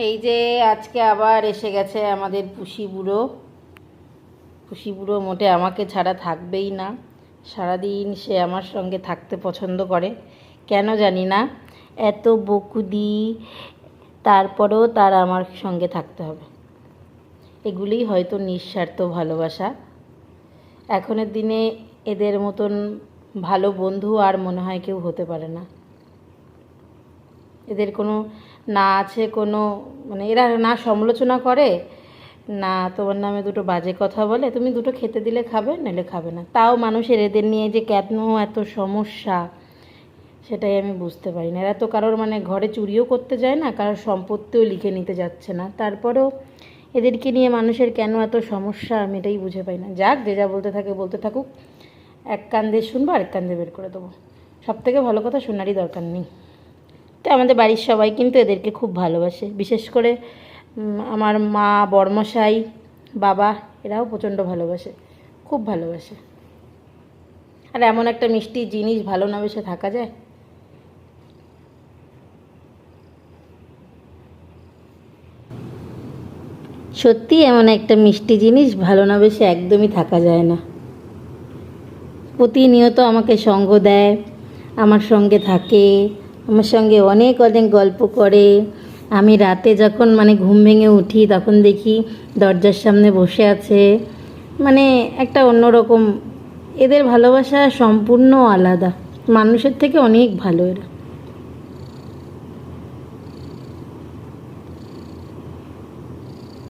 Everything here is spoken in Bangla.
এই যে আজকে আবার এসে গেছে আমাদের পুষি বুড়ো। পুষি বুড়ো মোটে আমাকে ছাড়া থাকবেই না, সারাদিন সে আমার সঙ্গে থাকতে পছন্দ করে, কেন জানি না। এত বকুদি, তারপরেও তার আমার সঙ্গে থাকতে হবে। এগুলিই হয়তো নিঃস্বার্থ ভালোবাসা। এখনের দিনে এদের মতন ভালো বন্ধু আর মনে হয় কেউ হতে পারে না। এদের কোনো না আছে কোনো, মানে এরা না সমালোচনা করে, না তোমার নামে দুটো বাজে কথা বলে। তুমি দুটো খেতে দিলে খাবে, নাহলে খাবে না। তাও মানুষের এদের নিয়ে যে কেন এত সমস্যা, সেটাই আমি বুঝতে পারি না। এরা তো কারোর মানে ঘরে চুরিও করতে যায় না, কারোর সম্পত্তিও লিখে নিতে যাচ্ছে না, তারপরেও এদেরকে নিয়ে মানুষের কেন এত সমস্যা আমি এটাই বুঝে পাই না। যাক, যে যা বলতে থাকে বলতে থাকুক, এক কান দিয়ে শুনবো, আরেক কান দিয়ে বের করে দেবো। সবথেকে ভালো কথা শোনারই দরকার নেই। তো আমাদের বাড়ির সবাই কিন্তু এদেরকে খুব ভালোবাসে, বিশেষ করে আমার মা, বড়মশাই, বাবা, এরাও প্রচণ্ড ভালোবাসে, খুব ভালোবাসে। আর এমন একটা মিষ্টি জিনিস ভালো না বেশে থাকা যায়? সত্যি এমন একটা মিষ্টি জিনিস ভালো না বেশে একদমই থাকা যায় না। প্রতিনিয়ত আমাকে সঙ্গ দেয়, আমার সঙ্গে থাকে, আমার সঙ্গে অনেক অনেক গল্প করে। আমি রাতে যখন মানে ঘুম ভেঙে উঠি তখন দেখি দরজার সামনে বসে আছে। মানে একটা অন্যরকম, এদের ভালোবাসা সম্পূর্ণ আলাদা, মানুষের থেকে অনেক ভালো এরা।